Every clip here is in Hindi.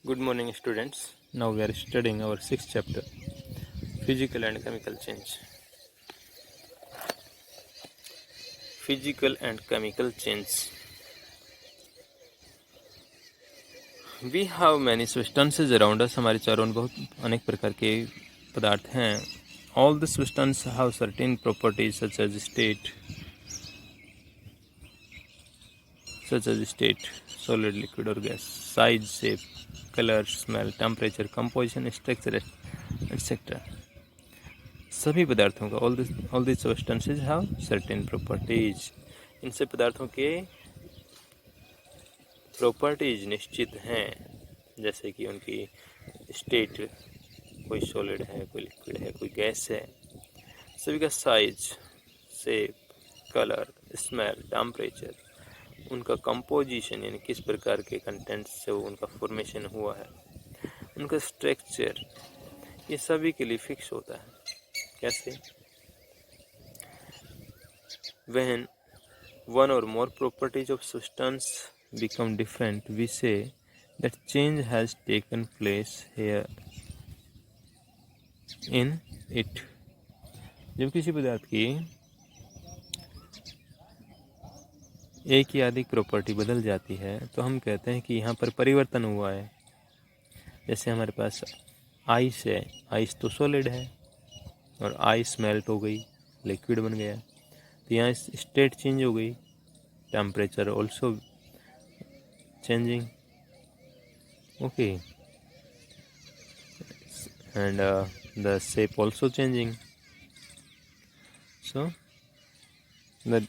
Good morning, students. Now we are studying our sixth chapter, Physical and Chemical Change. Physical and chemical change. We have many substances around us. हमारे चारों ओर बहुत अनेक प्रकार के पदार्थ हैं. All the substances have certain properties such as state, solid, liquid or gas, size, shape, color, smell, temperature, composition, structure, etc. सभी पदार्थों का all these substances have certain properties. इन सब पदार्थों के प्रॉपर्टीज निश्चित हैं, जैसे कि उनकी स्टेट, कोई सॉलिड है, कोई लिक्विड है, कोई गैस है. सभी का size, shape, colour, smell, temperature, उनका कंपोजिशन यानी किस प्रकार के कंटेंट्स से उनका फॉर्मेशन हुआ है, उनका स्ट्रक्चर, ये सभी के लिए फिक्स होता है. कैसे? When one or more properties of substance become different, we say that change has taken place here in it. जब किसी पदार्थ की एक या अधिक प्रॉपर्टी बदल जाती है तो हम कहते हैं कि यहाँ पर परिवर्तन हुआ है. जैसे हमारे पास आइस है, आइस तो सॉलिड है और आइस मेल्ट हो गई, लिक्विड बन गया, तो यहाँ स्टेट चेंज हो गई, temperature also changing, okay, and the shape also changing. So that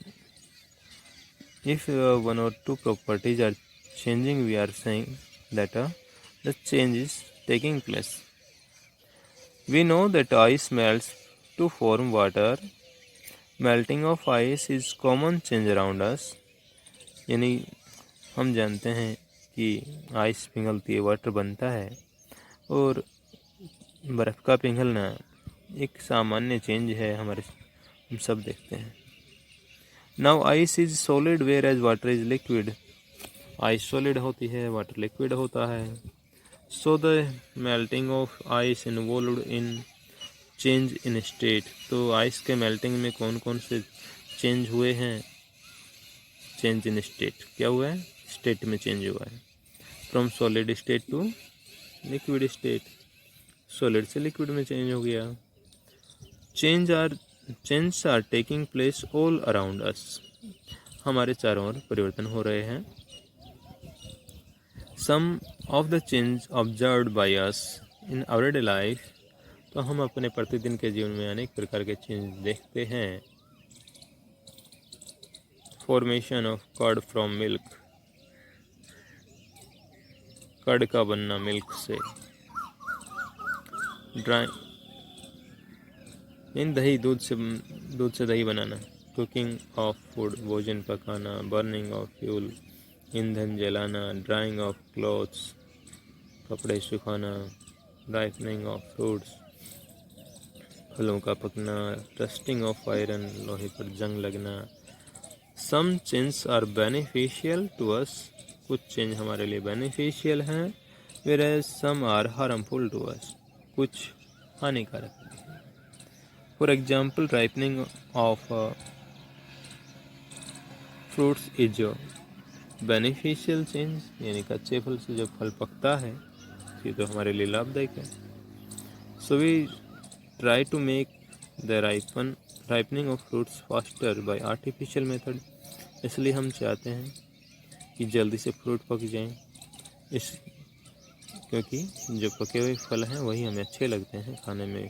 if one or two properties are changing, we are saying that the change is taking place. We know that ice melts to form water. Melting of ice is common change around us. यानी हम जानते हैं कि आइस पिघलती है, वाटर बनता है, और बर्फ़ का पिघलना एक सामान्य चेंज है, हम सब देखते हैं. Now ice is solid whereas water is liquid. Ice solid होती है, वाटर लिक्विड होता है. So the melting of ice involved in change in state. तो आइस के मेल्टिंग में कौन कौन से चेंज हुए हैं? चेंज इन स्टेट क्या हुआ है? स्टेट में चेंज हुआ है. From solid state to liquid state, solid से लिक्विड में चेंज हो गया. Change are taking place all around us. हमारे चारों ओर परिवर्तन हो रहे हैं. Some of the change observed by us in our life. तो हम अपने प्रतिदिन के जीवन में अनेक प्रकार के चेंज देखते हैं. Formation of curd from milk. Curd का बनना मिल्क से. दही, दूध से दही बनाना. कुकिंग ऑफ फूड, भोजन पकाना. बर्निंग ऑफ फ्यूल, ईंधन जलाना. ड्राइंग ऑफ क्लॉथ्स, कपड़े सुखाना. राइपनिंग ऑफ फ्रूट्स, फलों का पकना. रस्टिंग ऑफ आयरन, लोहे पर जंग लगना. Some change are beneficial to us. कुछ चेंज हमारे लिए बेनिफिशियल हैं, whereas some are harmful to us. कुछ हानिकारक हैं. For example, ripening of fruits is beneficial change. यानी कच्चे फल से जब फल पकता है ये तो हमारे लिए लाभदायक है. So we try to make the ripening of fruits faster by artificial method. इसलिए हम चाहते हैं कि जल्दी से फ्रूट पक जाएं, क्योंकि जो पके हुए फल हैं वही हमें अच्छे लगते हैं खाने में.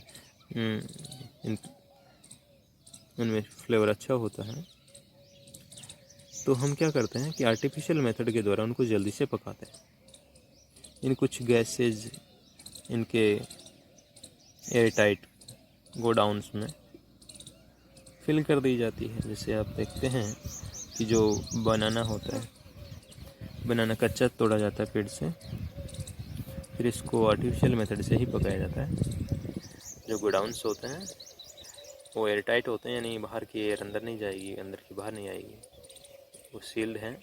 उनमें फ्लेवर अच्छा होता है. तो हम क्या करते हैं कि आर्टिफिशियल मेथड के द्वारा उनको जल्दी से पकाते हैं. इन कुछ गैसेज इनके एयर टाइट गोडाउन्स में फिल कर दी जाती है. जैसे आप देखते हैं कि जो बनाना होता है, बनाना कच्चा तोड़ा जाता है पेड़ से, फिर इसको आर्टिफिशियल मेथड से ही पकाया जाता है. जो गोडाउन्स होते हैं वो एयर टाइट होते हैं, यानी बाहर की एयर अंदर नहीं जाएगी, अंदर की बाहर नहीं आएगी, वो सील्ड हैं.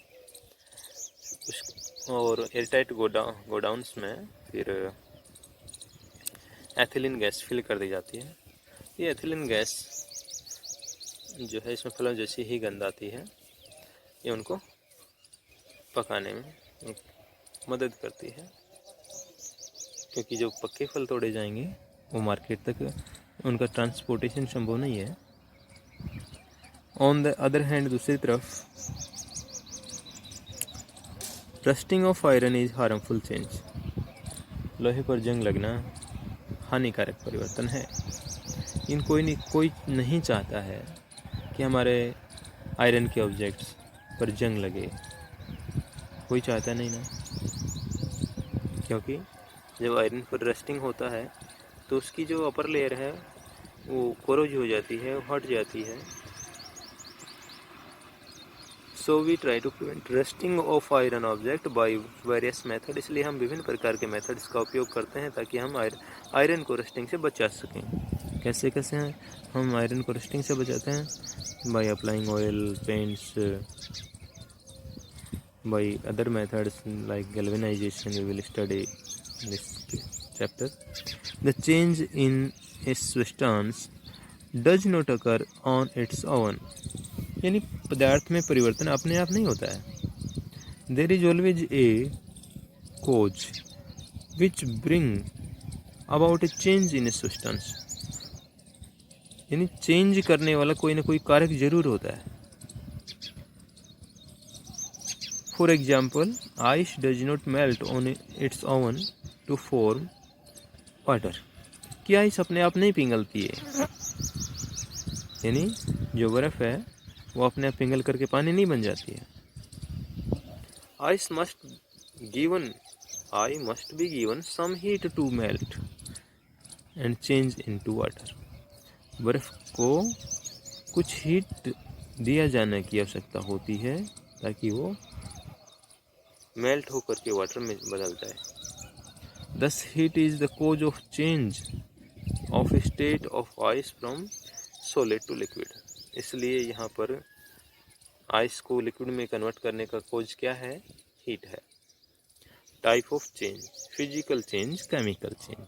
और एयरटाइट गोडाउन्स में फिर एथिलीन गैस फिल कर दी जाती है। ये एथिलीन गैस जो है इसमें फलों जैसी ही गंध आती है, ये उनको पकाने में मदद करती है, क्योंकि जो पक्के फल तोड़े जाएंगे वो मार्केट तक उनका ट्रांसपोर्टेशन संभव नहीं है। ऑन द अदर हैंड, दूसरी तरफ rusting of iron is harmful change. लोहे पर जंग लगना हानिकारक परिवर्तन है। कोई नहीं चाहता है कि हमारे आयरन के ऑब्जेक्ट्स पर जंग लगे, कोई चाहता नहीं ना, क्योंकि जब आयरन पर रस्टिंग होता है तो उसकी जो अपर लेयर है वो कोरोज हो जाती है, हट जाती है। So we try to prevent rusting of iron object by various method. इसलिए हम विभिन्न प्रकार के मेथड्स का उपयोग करते हैं ताकि हम आयरन को रस्टिंग से बचा सकें। कैसे कैसे हैं हम आयरन को रस्टिंग से बचाते हैं? By applying oil, paints, by other methods like galvanization we will study in this chapter. The change in a substance does not occur on its own. यानी पदार्थ में परिवर्तन अपने आप नहीं होता है। There is always a cause which bring about a change in a substance. यानी चेंज करने वाला कोई ना कोई कारक जरूर होता है। For example, ice does not melt on its own to form water. कि आइस अपने आप नहीं पिघलती है, यानी जो बर्फ है वो अपने आप पिघल करके पानी नहीं बन जाती है। I must be given some heat to melt and change into water. बर्फ को कुछ हीट दिया जाने की आवश्यकता होती है ताकि वो मेल्ट होकर के वाटर में बदल जाए। Thus heat is the cause of change of state of ice from solid to liquid. इसलिए यहाँ पर आइस को लिक्विड में कन्वर्ट करने का कोज क्या है? हीट है। Type of change, physical change, chemical change.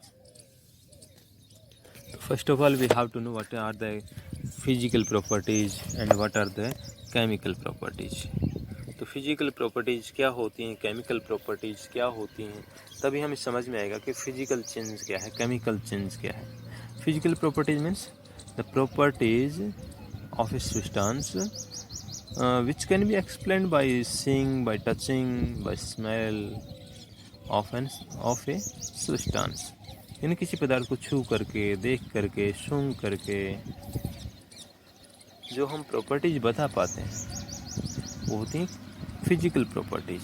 First of all we have to know what are the physical properties and what are the chemical properties. तो फिजिकल प्रॉपर्टीज़ क्या होती हैं, केमिकल प्रॉपर्टीज़ क्या होती हैं, तभी हमें समझ में आएगा कि फिजिकल चेंज क्या है, केमिकल चेंज क्या है। Physical properties means the properties of a substance which can be explained by seeing, by touching, by smell of a substance. यानी किसी पदार्थ को छू करके, देख करके, सूंघ करके जो हम प्रॉपर्टीज बता पाते हैं वो होती हैं फिजिकल प्रॉपर्टीज।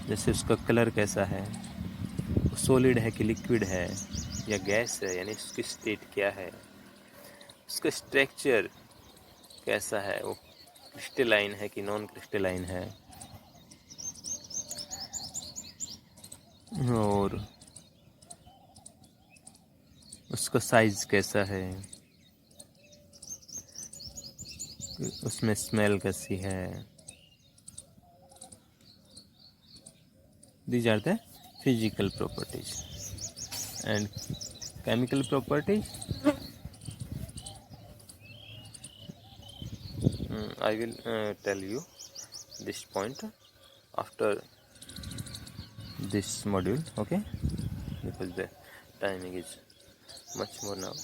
जैसे उसका कलर कैसा है, सॉलिड है कि लिक्विड है या गैस है, यानी उसकी स्टेट क्या है, उसका स्ट्रक्चर कैसा है, वो क्रिस्टलाइन है कि नॉन क्रिस्टलाइन है, और उसका साइज कैसा है, उसमें स्मेल कैसी है। These are the physical properties. And chemical properties, I will tell you this point after this module, okay, because the timing is much more now.